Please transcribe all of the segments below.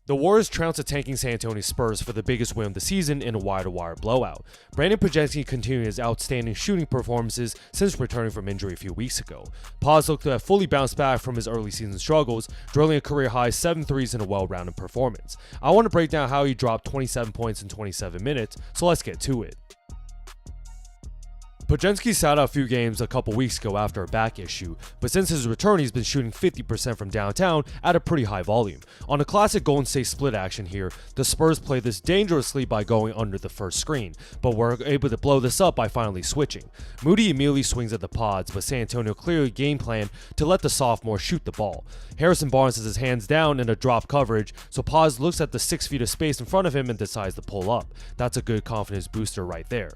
The Warriors trounced the tanking San Antonio Spurs for the biggest win of the season in a wire-to-wire blowout. Brandin Podziemski continued his outstanding shooting performances since returning from injury a few weeks ago. Podz looked to have fully bounced back from his early season struggles, drilling a career-high 7 threes in a well-rounded performance. I want to break down how he dropped 27 points in 27 minutes, so let's get to it. Podziemski sat out a few games a couple weeks ago after a back issue, but since his return he's been shooting 50% from downtown at a pretty high volume. On a classic Golden State split action here, the Spurs played this dangerously by going under the first screen, but were able to blow this up by finally switching. Moody immediately swings at the Podz, but San Antonio clearly game planned to let the sophomore shoot the ball. Harrison Barnes has his hands down in a drop coverage, so Podz looks at the 6 feet of space in front of him and decides to pull up. That's a good confidence booster right there.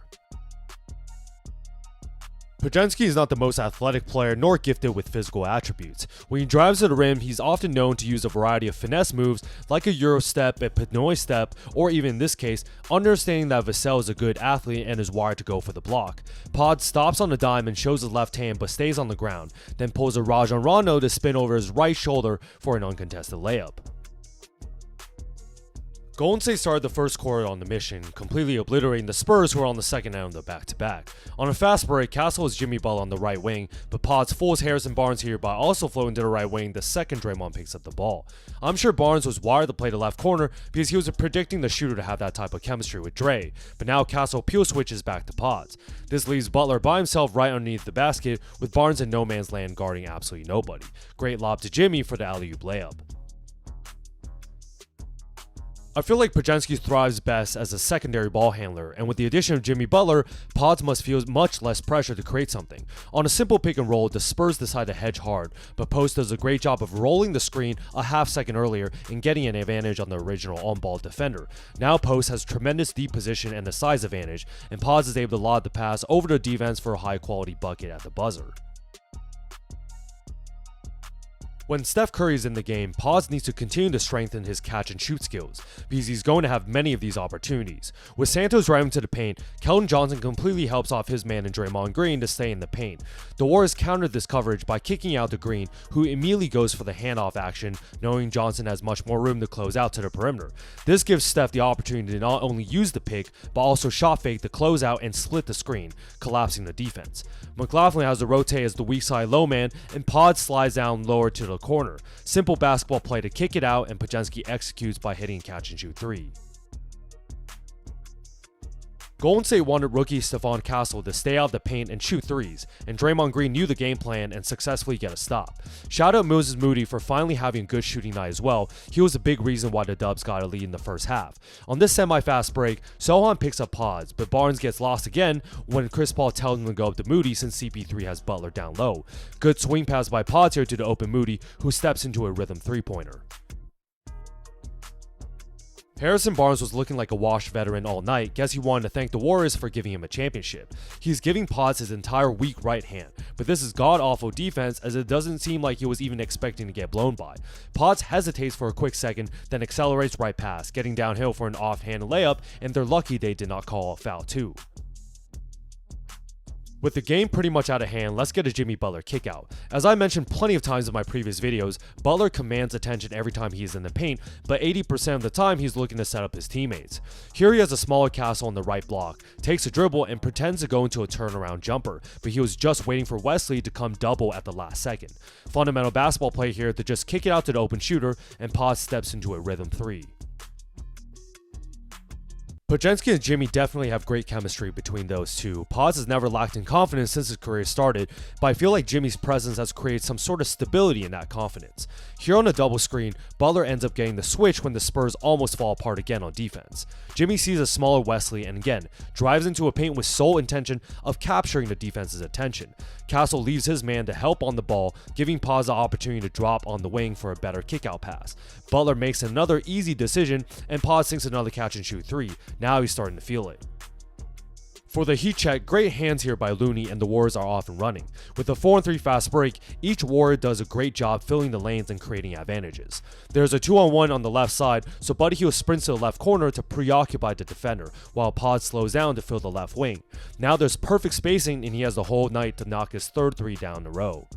Podziemski is not the most athletic player nor gifted with physical attributes. When he drives to the rim, he's often known to use a variety of finesse moves like a Euro step, a Pinoy step, or even in this case, understanding that Vassell is a good athlete and is wired to go for the block. Podz stops on a dime and shows his left hand but stays on the ground, then pulls a Rajon Rondo to spin over his right shoulder for an uncontested layup. Golden State started the first quarter on the mission, completely obliterating the Spurs who were on the second end of the back-to-back. On a fast break, Castle has Jimmy Butler on the right wing, but Podz fools Harrison Barnes here by also floating to the right wing the second Draymond picks up the ball. I'm sure Barnes was wired to play the left corner because he was predicting the shooter to have that type of chemistry with Dre, but now Castle peel switches back to Podz. This leaves Butler by himself right underneath the basket with Barnes in no man's land guarding absolutely nobody. Great lob to Jimmy for the alley-oop layup. I feel like Podziemski thrives best as a secondary ball handler, and with the addition of Jimmy Butler, Podz must feel much less pressure to create something. On a simple pick and roll, the Spurs decide to hedge hard, but Post does a great job of rolling the screen a half second earlier and getting an advantage on the original on-ball defender. Now Post has tremendous deep position and a size advantage, and Podz is able to lob the pass over to defense for a high-quality bucket at the buzzer. When Steph Curry is in the game, Podz needs to continue to strengthen his catch and shoot skills, because he's going to have many of these opportunities. With Santos driving to the paint, Keldon Johnson completely helps off his man in Draymond Green to stay in the paint. The Warriors countered this coverage by kicking out to Green, who immediately goes for the handoff action, knowing Johnson has much more room to close out to the perimeter. This gives Steph the opportunity to not only use the pick, but also shot fake the closeout and split the screen, collapsing the defense. McLaughlin has to rotate as the weak side low man, and Podz slides down lower to the corner. Simple basketball play to kick it out, and Podziemski executes by hitting catch and shoot 3. Golden State wanted rookie Stephon Castle to stay out of the paint and shoot threes, and Draymond Green knew the game plan and successfully get a stop. Shout out Moses Moody for finally having a good shooting night as well. He was a big reason why the Dubs got a lead in the first half. On this semi-fast break, Sohan picks up Podz, but Barnes gets lost again when Chris Paul tells him to go up to Moody since CP3 has Butler down low. Good swing pass by Podz here to the open Moody, who steps into a rhythm three-pointer. Harrison Barnes was looking like a washed veteran all night. Guess he wanted to thank the Warriors for giving him a championship. He's giving Podz his entire weak right hand, but this is god-awful defense as it doesn't seem like he was even expecting to get blown by. Podz hesitates for a quick second, then accelerates right past, getting downhill for an offhand layup, and they're lucky they did not call a foul too. With the game pretty much out of hand, let's get a Jimmy Butler kickout. As I mentioned plenty of times in my previous videos, Butler commands attention every time he is in the paint, but 80% of the time he's looking to set up his teammates. Here he has a smaller Castle on the right block, takes a dribble and pretends to go into a turnaround jumper, but he was just waiting for Wesley to come double at the last second. Fundamental basketball play here to just kick it out to the open shooter, and Podz steps into a rhythm 3. Podziemski and Jimmy definitely have great chemistry between those two. Podz has never lacked in confidence since his career started, but I feel like Jimmy's presence has created some sort of stability in that confidence. Here on a double screen, Butler ends up getting the switch when the Spurs almost fall apart again on defense. Jimmy sees a smaller Wesley and again, drives into a paint with sole intention of capturing the defense's attention. Castle leaves his man to help on the ball, giving Podz the opportunity to drop on the wing for a better kickout pass. Butler makes another easy decision, and Podz sinks another catch and shoot 3. Now he's starting to feel it. For the heat check, great hands here by Looney, and the Warriors are off and running. With a 4-on-3 fast break, each Warrior does a great job filling the lanes and creating advantages. There's a 2-on-1 on the left side, so Buddy Hield sprints to the left corner to preoccupy the defender, while Podz slows down to fill the left wing. Now there's perfect spacing, and he has the whole night to knock his third 3 down in a row.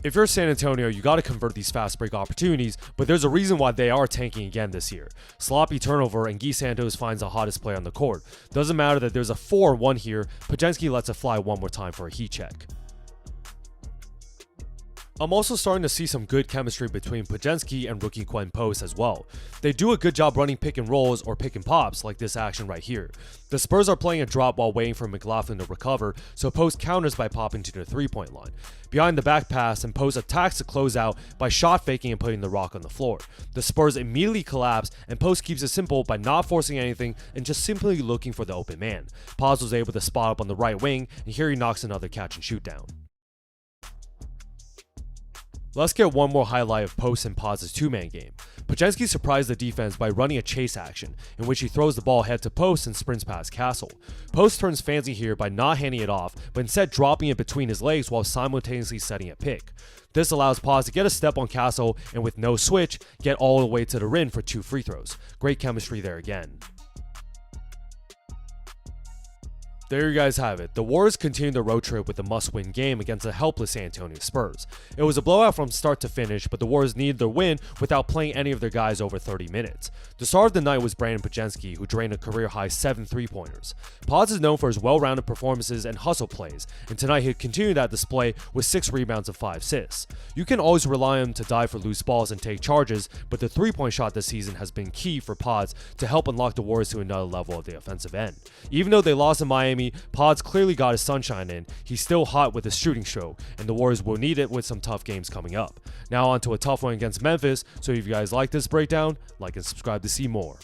If you're San Antonio, you got to convert these fast break opportunities, but there's a reason why they are tanking again this year. Sloppy turnover, and Guy Santos finds the hottest player on the court. Doesn't matter that there's a 4-1 here, Podziemski lets it fly one more time for a heat check. I'm also starting to see some good chemistry between Podziemski and rookie Podz as well. They do a good job running pick and rolls or pick and pops like this action right here. The Spurs are playing a drop while waiting for McLaughlin to recover, so Podz counters by popping to the 3-point line. Behind the back pass, and Podz attacks the closeout by shot faking and putting the rock on the floor. The Spurs immediately collapse, and Podz keeps it simple by not forcing anything and just simply looking for the open man. Podz was able to spot up on the right wing, and here he knocks another catch and shoot down. Let's get one more highlight of Podz and Podz's two-man game. Podziemski surprised the defense by running a chase action, in which he throws the ball head to post and sprints past Castle. Podz turns fancy here by not handing it off, but instead dropping it between his legs while simultaneously setting a pick. This allows Podz to get a step on Castle and with no switch, get all the way to the rim for 2 free throws. Great chemistry there again. There you guys have it. The Warriors continued the road trip with a must-win game against a helpless San Antonio Spurs. It was a blowout from start to finish, but the Warriors needed their win without playing any of their guys over 30 minutes. The star of the night was Brandin Podziemski, who drained a career-high 7 3-pointers. Podz is known for his well-rounded performances and hustle plays, and tonight he continued that display with 6 rebounds and 5 assists. You can always rely on him to dive for loose balls and take charges, but the 3-point shot this season has been key for Podz to help unlock the Warriors to another level of the offensive end. Even though they lost in Miami, Podz clearly got his sunshine in. He's still hot with his shooting stroke, and the Warriors will need it with some tough games coming up. Now on to a tough one against Memphis, so if you guys like this breakdown, like and subscribe to see more.